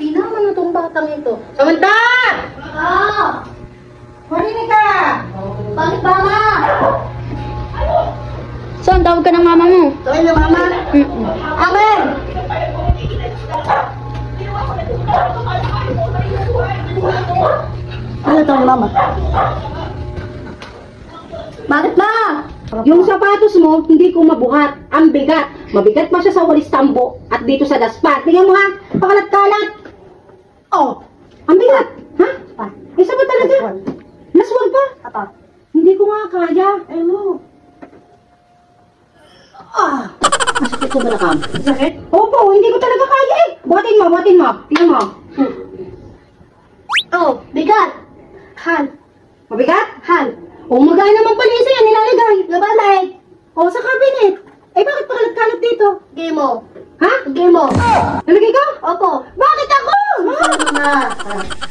Tinaman na tong batang ito. Samantha! Oo! Marinig ka! Bakit ba, ma? Son, tawag ka ng mama mo. Tawag na, mama? Amen! Ano tawag, mama? Bakit ba? Yung sapatos mo, hindi ko mabuhat. Ang bigat. Mabigat pa siya sa walis tambo at dito sa daspat. Tingnan mo ha, pakalat-kalat. Oh, ang bigat. Ha? Isa ba talaga? Naswag pa? Apa? Hindi ko nga kaya. Ano? Masakit sa balakang. Sakit? Opo, hindi ko talaga kaya eh. Buhatin mo, buhatin mo. Tingnan mo. Oh, bigat! Han! Mabigat? Han! O, magaya naman pala isa yan, nilalagay. Nabalay! O, sa cabinet. Eh, bakit pakalat-kalat dito? Game mo! Ha? Game mo! Nalagay ko? Opo! Bakit ako? Ha? Mama!